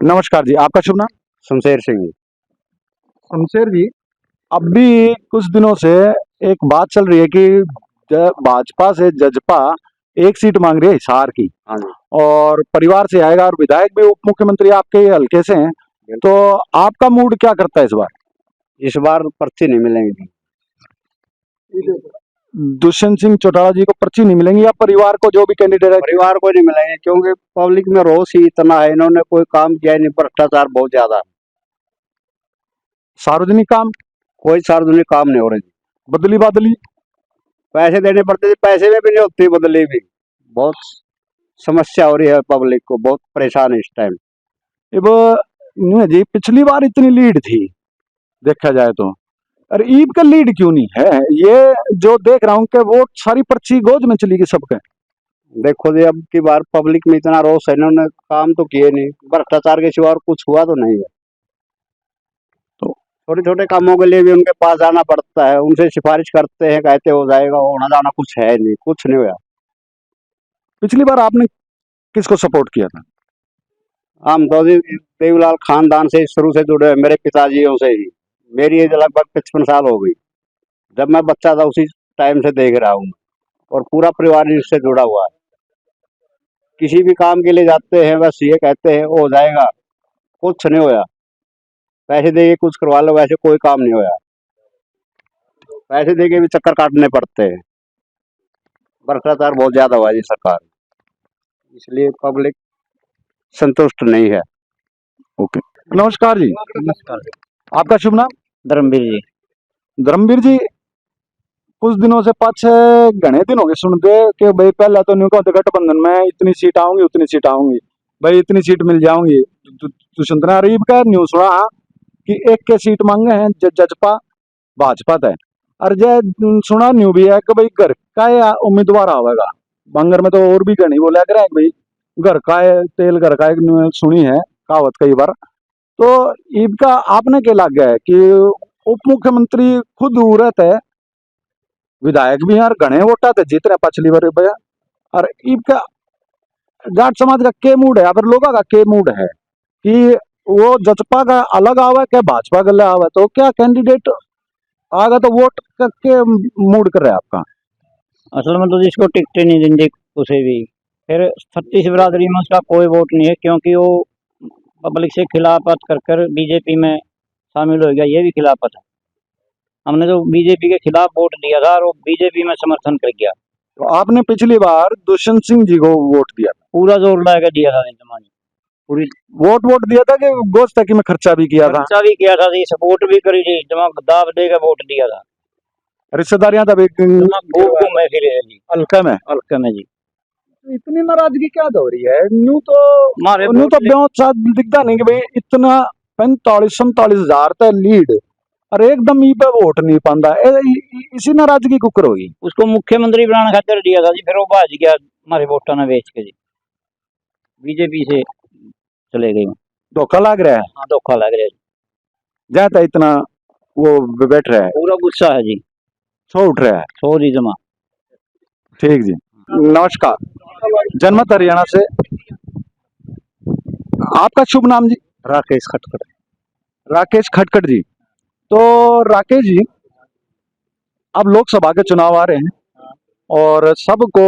नमस्कार जी, आपका शुभ नाम? शमशेर सिंह जी। शमशेर जी, अभी कुछ दिनों से एक बात चल रही है कि भाजपा से जजपा एक सीट मांग रही है हिसार की। हाँ जी। और परिवार से आएगा और विधायक भी उप मुख्यमंत्री आपके हल्के से हैं, तो आपका मूड क्या करता है इस बार? इस बार पर्ची नहीं मिलेंगी। दुष्यंत सिंह चौटाला जी को पर्ची नहीं मिलेंगी या परिवार को जो भी कैंडिडेट है? परिवार को नहीं मिलेंगे क्योंकि पब्लिक में रोष ही इतना है, इन्होंने कोई काम किया ही नहीं, भ्रष्टाचार बहुत ज्यादा। सार्वजनिक काम, कोई सार्वजनिक काम नहीं हो रही। बदली बादली, पैसे देने पड़ते थे, पैसे में भी नहीं होती बदली भी। बहुत समस्या हो रही है, पब्लिक को बहुत परेशान है इस टाइम। अब नहीं है जी, पिछली बार इतनी लीड थी देखा जाए तो, अरे ईब का लीड क्यों नहीं है? ये जो देख रहा हूँ कि वो सारी पर्ची गोद में चली गई सबके। देखो जी, अब की बार पब्लिक में इतना रोष है, इन्होंने काम तो किए नहीं, भ्रष्टाचार के सिवा और कुछ हुआ तो नहीं है। तो छोटे छोटे कामों के लिए भी उनके पास जाना पड़ता है, उनसे सिफारिश करते हैं, कहते हो जाएगा, होना जाना कुछ है नहीं, कुछ नहीं हुआ। पिछली बार आपने किसको सपोर्ट किया था? हम तो जी देवीलाल खानदान से शुरू से जुड़े हैं, मेरे पिताजियों से ही। मेरी एज लगभग 55 साल हो गई। जब मैं बच्चा था उसी टाइम से देख रहा हूँ, और पूरा परिवार इससे जुड़ा हुआ है। किसी भी काम के लिए जाते हैं बस ये कहते हैं हो जाएगा, कुछ नहीं होया। पैसे दे के कुछ करवा लो, वैसे कोई काम नहीं होया। पैसे दे के भी चक्कर काटने पड़ते हैं। भ्रष्टाचार बहुत ज्यादा हुआ है जी सरकार, इसलिए पब्लिक संतुष्ट नहीं है। ओके, नमस्कार जी। नमस्कार। आपका शुभ नाम? धर्मवीर जी। धर्मवीर जी, कुछ दिनों से पाछे घने दिन हो गए सुनते कि भाई पहले तो न्यू कहते गठबंधन में इतनी सीट आऊंगी, उतनी सीट आऊंगी, भाई इतनी सीट मिल जाऊंगी। दुष्यंत अरीब का न्यूज सुना कि एक के सीट मांगे हैं जजपा भाजपा तय। और जे सुना न्यू भी है कि भाई घर का ये उम्मीदवार आवेगा। बंगर में तो और भी घनी बोला करे भाई घर का है तेल, घर का एक सुनी है कहावत कई बार। तो ईब का आपने क्या लग गया है कि उप मुख्यमंत्री खुद उड़त है, विधायक भी हैं और घने वोटा थे जीत रहे पिछली बार भैया। और ईब का जाट समाज का के मूड है, या फिर लोगों का के मूड है कि वो जजपा का अलग आवे क्या भाजपा का अलग आवे, तो क्या कैंडिडेट आगा तो वोट करके मूड कर रहा है आपका? असल में तो जिसको टिकटें नहीं देंगे उसे भी, फिर छत्तीस बिरादरी में उसका कोई वोट नहीं है, क्योंकि वो पब्लिक से खिलाफत कर बीजेपी में शामिल हो गया। ये भी खिलाफत है। हमने तो बीजेपी के खिलाफ वोट दिया था और वो बीजेपी में समर्थन कर गया। तो आपने पिछली बार दुष्यंत सिंह जी को वोट दिया था? पूरा जोर लगा के दिया था इंतजाम, पूरी वोट दिया था कि गोश्त की में खर्चा भी किया था? खर्चा भी किया था जी, सपोर्ट भी करी थी, जमा दाब देकर वोट दिया था। रिश्तेदारियां तब खूब घूमे फिरे है जी, हल्का में जी। इतनी नाराजगी क्या हो रही है? न्यू तो हमारे न्यू तो ब्यों साथ दिखता नहीं कि भाई इतना 45-47 हजार तक लीड और एकदम ई पे वोट नहीं पाता, इसी नाराजगी कुकर होगी। उसको मुख्यमंत्री बनाने खातिर दिया था जी, फिर वो भाज गया हमारे वोटा ने बेच के जी, बीजेपी से चले गए। धोखा लग रहा है? हाँ, धोखा लग रहा है जी। जाता इतना वो बैठ रहा है, पूरा गुस्सा है जी, सो उठ रहा है। सो जी जमा। ठीक जी, नमस्कार। जनमत हरियाणा से, आपका शुभ नाम जी? राकेश खटखट। राकेश खटखट जी। तो राकेश जी, अब लोकसभा के चुनाव आ रहे हैं और सबको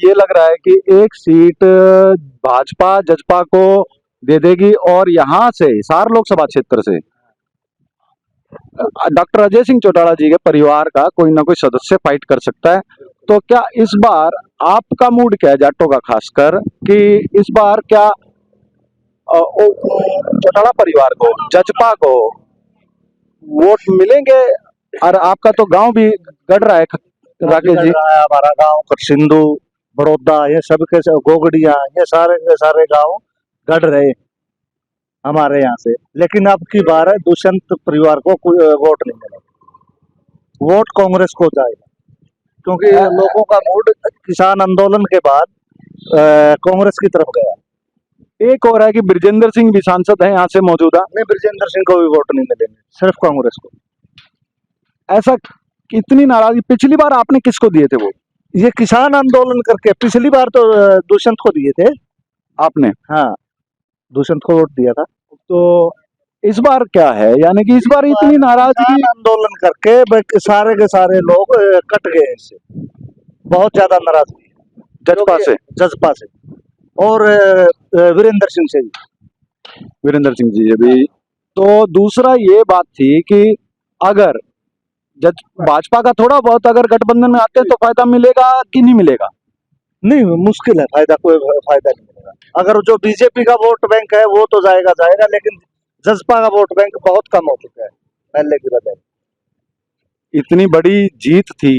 ये लग रहा है कि एक सीट भाजपा जजपा को दे देगी और यहाँ से हिसार लोकसभा क्षेत्र से डॉक्टर अजय सिंह चौटाला जी के परिवार का कोई ना कोई सदस्य फाइट कर सकता है। तो क्या इस बार आपका मूड क्या है जाटों का, खासकर कि इस बार क्या चौटाला परिवार को, जजपा को वोट मिलेंगे? और आपका तो गांव भी गढ़ रहा है राकेश जी। हमारा गांव सिंधु, बड़ौदा, ये सब के गोगड़िया, ये सारे गांव गढ़ रहे हमारे यहाँ से। लेकिन अब की बार दुष्यंत परिवार को कोई वोट नहीं मिलेगा, वोट कांग्रेस को जाएगा, क्योंकि लोगों का मूड किसान आंदोलन के बाद कांग्रेस की तरफ गया। एक और है कि ब्रिजेंद्र सिंह भी सांसद है यहाँ से मौजूदा। नहीं, ब्रिजेंद्र सिंह को भी वोट नहीं मिलेंगे, सिर्फ कांग्रेस को। ऐसा इतनी नाराजगी, पिछली बार आपने किसको दिए थे वोट? ये किसान आंदोलन करके पिछली बार तो दुष्यंत को दिए थे आपने? हाँ, दुष्यंत को वोट दिया था। तो इस बार क्या है, यानी कि इस बार इतनी नाराजगी? किसान आंदोलन करके सारे के सारे लोग कट गए इससे, बहुत ज्यादा नाराजगी जजपा से? जजपा से और वीरेंद्र सिंह से भी। वीरेंद्र सिंह जी अभी। तो दूसरा ये बात थी कि अगर भाजपा का थोड़ा बहुत अगर गठबंधन में आते तो फायदा मिलेगा कि नहीं मिलेगा? नहीं, मुश्किल है, फायदा कोई फायदा नहीं मिलेगा। अगर जो बीजेपी का वोट बैंक है वो तो जाएगा, लेकिन जसपा का वोट बैंक बहुत कम हो चुका है पहले की बजाय। इतनी बड़ी जीत थी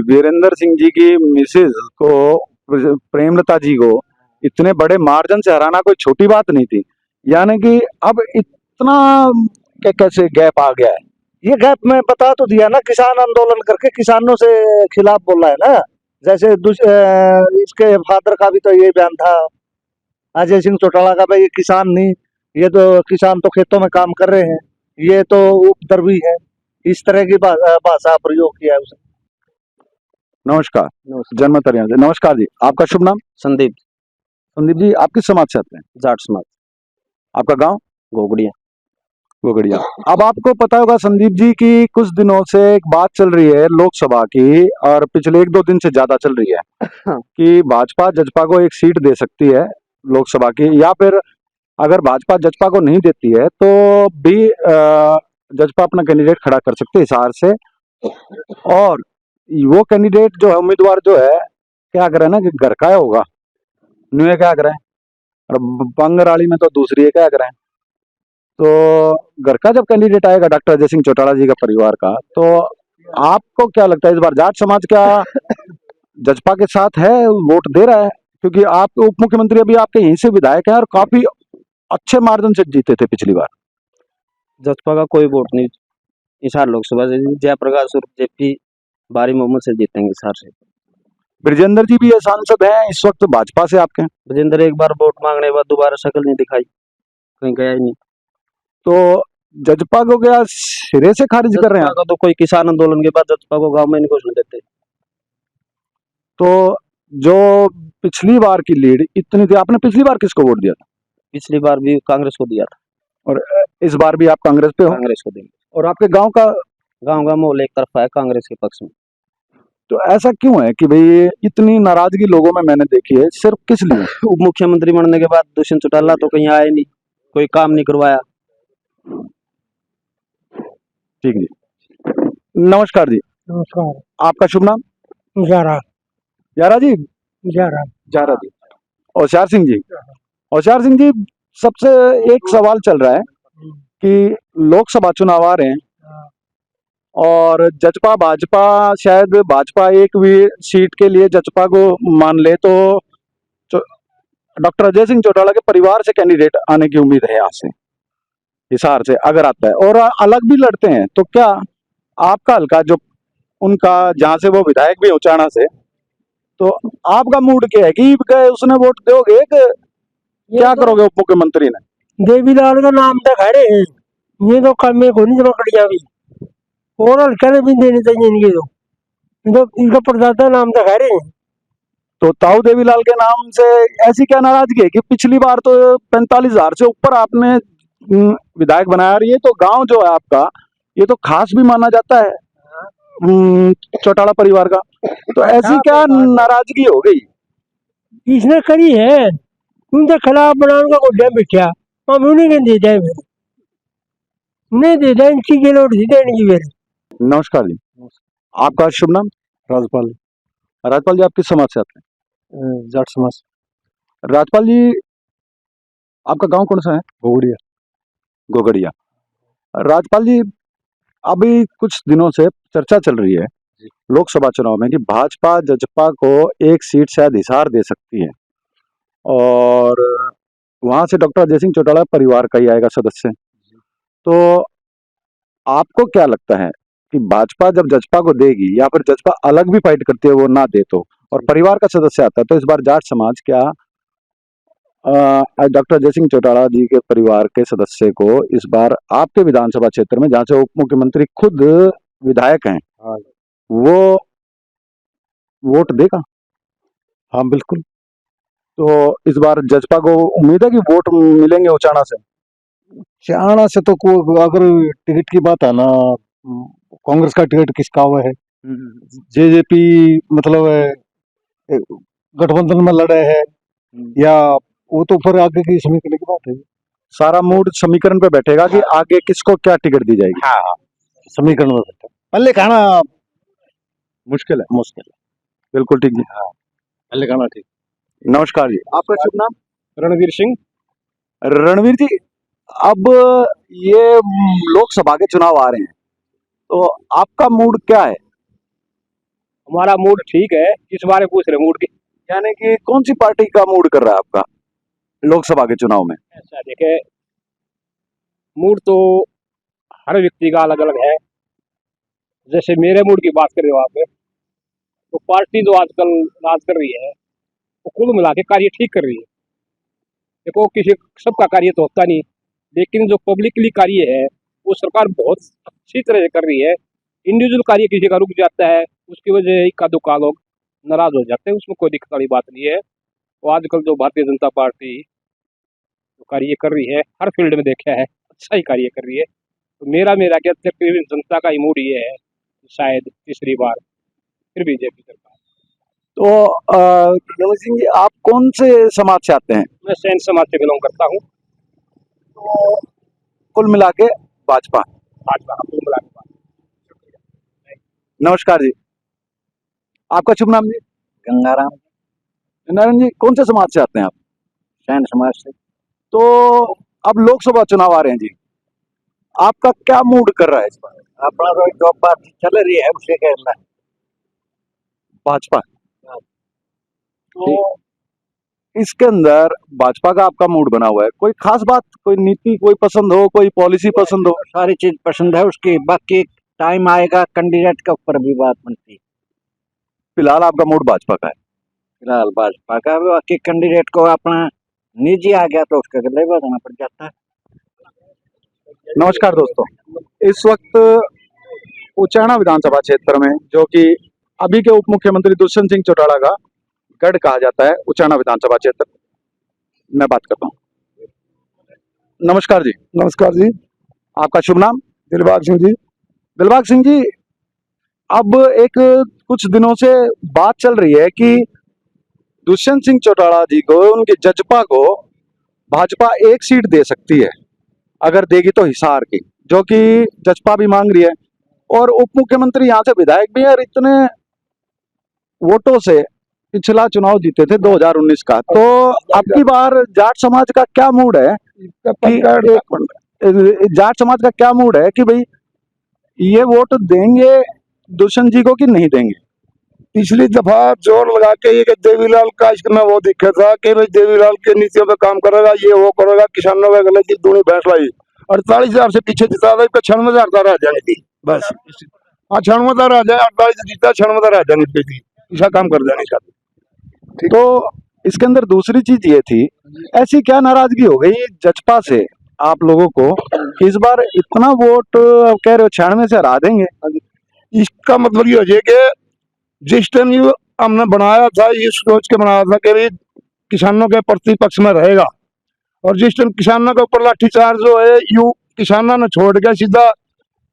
वीरेंद्र सिंह जी की मिसेज को, प्रेमलता जी को इतने बड़े मार्जिन से हराना कोई छोटी बात नहीं थी, यानी कि अब इतना कैसे गैप आ गया है? ये गैप मैं बता तो दिया ना, किसान आंदोलन करके किसानों से खिलाफ बोला है ना। जैसे इसके फादर का भी तो ये बयान था, अजय सिंह चौटाला का, भाई ये किसान नहीं, ये तो किसान तो खेतों में काम कर रहे हैं, ये तो उपद्रवी है। इस तरह की भाषा प्रयोग किया है उसने। नमस्कार। जन्मत हरियाणा से। नमस्कार जी, आपका शुभ नाम? संदीप। संदीप जी, आप किस समाज से आते हैं? जाट समाज। आपका गांव? गोगड़िया। गोगड़िया। अब आपको पता होगा संदीप जी की कुछ दिनों से एक बात चल रही है लोकसभा की, और पिछले 1-2 दिन से ज्यादा चल रही है कि भाजपा जजपा को एक सीट दे सकती है लोकसभा की, या फिर अगर भाजपा जजपा को नहीं देती है तो भी जजपा अपना कैंडिडेट खड़ा कर सकते है हिसार से। और वो कैंडिडेट जो है, उम्मीदवार जो है, क्या करे ना कि घर का होगा, न्यू क्या करें, और बंगराड़ी में तो दूसरी है, क्या करें। तो घर का जब कैंडिडेट आएगा डॉक्टर अजय सिंह चौटाला जी का परिवार का, तो आपको क्या लगता है इस बार जाट समाज क्या जजपा के साथ है, वोट दे रहा है? क्योंकि आप उप मुख्यमंत्री अभी आपके यहीं से विधायक हैं और काफी अच्छे मार्जिन से जीते थे पिछली बार। जसपा का कोई वोट नहीं, हिसार लोकसभा से जयप्रकाश और जेपी भारी मोहम्मद से जीतेंगे हिसार से। ब्रजेंद्र जी भी ये सांसद हैं इस वक्त भाजपा से आपके। ब्रजेंद्र एक बार वोट मांगने के बाद दोबारा शक्ल नहीं दिखाई, कहीं गया ही नहीं। तो जजपा को क्या सिरे से खारिज कर रहे हैं? जसपा का तो कोई किसान आंदोलन के बाद जसपा को गांव में नहीं घुसने देते। तो जो पिछली बार की लीड इतनी थी, आपने पिछली बार किसको वोट दिया था? पिछली बार भी कांग्रेस को दिया था, और इस बार भी आप कांग्रेस पे हो? कांग्रेस को देंगे। और आपके गांव का माहौल एक तरफा है कांग्रेस के पक्ष में। तो ऐसा क्यों है कि भाई इतनी नाराजगी लोगों में मैंने देखी है, सिर्फ किस लिए? उप मुख्यमंत्री बनने के बाद दुष्यंत चौटाला तो कहीं आए नहीं, कोई काम नहीं करवाया। ठीक जी, नमस्कार जी। नमस्कार। आपका शुभ नाम? जारा। यारा जी? जारा। जारा जी। होशियार सिंह जी। होशियार सिंह जी, सबसे एक सवाल चल रहा है कि लोकसभा चुनाव आ रहे हैं और जजपा भाजपा, शायद भाजपा एक भी सीट के लिए जजपा को मान ले तो डॉक्टर अजय सिंह चौटाला के परिवार से कैंडिडेट आने की उम्मीद है यहाँ से, हिसार से अगर आता है, और अलग भी लड़ते हैं, तो क्या आपका हल्का जो उनका जहां से वो विधायक भी उचाना से, तो आपका मूड क्या है कि उसने वोट दोगे कि क्या करोगे उप मुख्यमंत्री ने? देवीलाल का नाम तो खड़े हैं, ये तो कल में को नहीं जमा कर भी और हल्का भी देने चाहिए इनके तो इनका प्रदाता नाम तो खड़े हैं। तो ताऊ देवीलाल के नाम से ऐसी क्या नाराजगी है कि पिछली बार तो 45,000 से ऊपर आपने विधायक बनाया, और ये तो गांव जो है आपका, ये तो खास भी माना जाता है चौटाला परिवार का, तो ऐसी क्या नाराजगी हो गई? इसने करी है उनके खिलाफ बनाने का गोड्या बिठा, हम उन्हीं के दे जाए नहीं दे जाए इनकी के लोट दी देने की मेरे। नमस्कार जी, आपका शुभ नाम? राजपाल। राजपाल जी, आप किस समाज से आते हैं? जाट समाज। राजपाल जी, आपका गांव कौन सा है? गोगड़िया। गोगड़िया। राजपाल जी, अभी कुछ दिनों से चर्चा चल रही है लोकसभा चुनाव में कि भाजपा जजपा को एक सीट शायद हिसार दे सकती है, और वहां से डॉक्टर अजय सिंह चौटाला परिवार का ही आएगा सदस्य। तो आपको क्या लगता है कि भाजपा जब जजपा को देगी, या फिर जजपा अलग भी फाइट करती है वो ना दे तो, और परिवार का सदस्य आता है, तो इस बार जाट समाज क्या डॉक्टर अजय सिंह चौटाला जी के परिवार के सदस्य को इस बार आपके विधानसभा क्षेत्र में, जहां से उप मुख्यमंत्री खुद विधायक हैं, वो वोट देगा? हाँ बिल्कुल। तो इस बार जजपा को उम्मीद है कि वोट मिलेंगे उचाना से? चाणा से तो को अगर टिकट की बात है ना, कांग्रेस का टिकट किसका हुआ है, जेजेपी मतलब गठबंधन में लड़े है या वो तो फिर आगे की समीकरण की बात है। सारा मूड समीकरण पे बैठेगा कि आगे किसको क्या टिकट दी जाएगी। हाँ, समीकरण में बैठा पहले कहना मुश्किल है। मुश्किल है। बिल्कुल ठीक जी। पहले कहना ठीक। नमस्कार जी, आपका शुभ नाम? रणवीर सिंह। रणवीर जी, अब ये लोकसभा के चुनाव आ रहे हैं, तो आपका मूड क्या है? हमारा मूड ठीक है, इस बारे पूछ रहे मूड की। यानी कि कौन सी पार्टी का मूड कर रहा है आपका लोकसभा के चुनाव में? ऐसा देखे, मूड तो हर व्यक्ति का अलग अलग है। जैसे मेरे मूड की बात कर रहे हो आप, तो पार्टी जो आजकल राज कर रही है वो कुल मिला के कार्य ठीक कर रही है। देखो, किसी सबका कार्य तो होता नहीं, लेकिन जो पब्लिकली कार्य है वो सरकार बहुत अच्छी तरह से कर रही है। इंडिविजुअल कार्य किसी का रुक जाता है, उसकी वजह इक्का दुक्का लोग नाराज हो जाते हैं, उसमें कोई दिक्कत वाली बात नहीं है। तो आजकल जो भारतीय जनता पार्टी जो कार्य कर रही है, हर फील्ड में देखा है अच्छा ही कार्य कर रही है। तो मेरा क्या तकरीबन जनता का ही मूड ये है, शायद तीसरी बार फिर बीजेपी सरकार। तो रणवीर सिंह जी, आप कौन से समाज से आते हैं? मैं सैन समाज से बिलोंग करता हूँ। तो कुल मिला के भाजपा। भाजपा का कुल मिला के बात। नमस्कार जी, आपका शुभ नाम जी? गंगाराम, नारायण जी, कौन से समाज से आते हैं आप? सैन समाज से। तो अब लोकसभा चुनाव आ रहे हैं जी, आपका क्या मूड कर रहा है इस बार? अपना तो जो बात चल रही है उसे कहना है। भाजपा। तो इसके अंदर भाजपा का आपका मूड बना हुआ है, कोई खास बात, कोई नीति कोई पसंद हो, कोई पॉलिसी पसंद हो? सारी चीज पसंद है उसकी, बाकी टाइम आएगा कैंडिडेट के ऊपर भी बात बनती है। फिलहाल आपका मूड भाजपा का है। फिलहाल भाजपा का, बाकी कैंडिडेट को अपना निजी आ गया तो उसका गले बढ़ाना पड़ जाता है। नमस्कार दोस्तों, इस वक्त उचाना विधानसभा क्षेत्र में, जो कि अभी के उप मुख्यमंत्री दुष्यंत सिंह चौटाला का गढ़ कहा जाता है, उचाना विधानसभा क्षेत्र मैं बात करता हूँ। नमस्कार जी। नमस्कार जी, आपका शुभ नाम? दिलबाग सिंह जी। दिलबाग सिंह जी, अब एक कुछ दिनों से बात चल रही है कि दुष्यंत सिंह चौटाला जी को, उनके जजपा को भाजपा एक सीट दे सकती है, अगर देगी तो हिसार की, जो कि जजपा भी मांग रही है, और उप मुख्यमंत्री यहाँ से विधायक भी है, और इतने वोटों से पिछला चुनाव जीते थे 2019 का। तो अब की बार जाट समाज का क्या मूड है कि जाट समाज का क्या मूड है कि भाई ये वोट देंगे दुष्यंत जी को कि नहीं देंगे? पिछली दफा जोर लगा के ये कि देवीलाल का इसमें वो दिखा था कि भाई देवीलाल के नीतियों पे काम करेगा, ये वो करेगा, किसानों के गले की दूनी भैंस लाई। 48,000 से पीछे जिता था, इसका 96,000 रह जानी थी बस। हाँ, 96,000 रह जाए, 48 जीता, 96,000 रह जानी थी, ऐसा काम कर देने का। तो इसके अंदर दूसरी चीज ये थी, ऐसी क्या नाराजगी हो गई जजपा से आप लोगों को कि इस बार इतना वोट कह रहे हो 96 से हरा देंगे? इसका मतलब ये हो जाए कि जिस टाइम ये हमने बनाया था, ये सोच के बनाया था कि भाई किसानों के प्रतिपक्ष में रहेगा, और जिस टाइम किसानों के ऊपर लाठीचार्ज जो है यू किसानों ने छोड़ के सीधा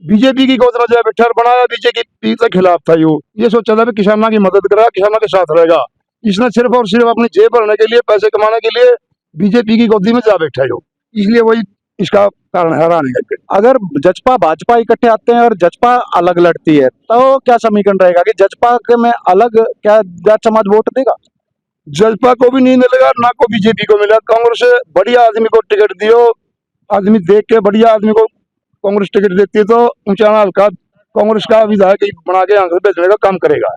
बीजेपी की गोद में जो बैठा बनाया, बीजेपी के खिलाफ था। ये सोचा था कि किसानों की मदद करेगा, किसानों के साथ रहेगा। इसने सिर्फ और सिर्फ अपनी जेब भरने के लिए, पैसे कमाने के लिए बीजेपी की गोदी में जा बैठा है, इसलिए वही इसका कारण है हराने का। अगर जजपा भाजपा इकट्ठे आते हैं और जजपा अलग लड़ती है, तो क्या समीकरण रहेगा कि जजपा के में अलग क्या जाट समाज वोट देगा? जजपा को भी नहीं मिलेगा, ना को बीजेपी को मिलेगा। कांग्रेस बढ़िया आदमी को टिकट दियो, आदमी देख के बढ़िया आदमी को कांग्रेस टिकट देती है तो उचाना हल्का कांग्रेस का विधायक बना के यहाँ से भेजने का काम करेगा।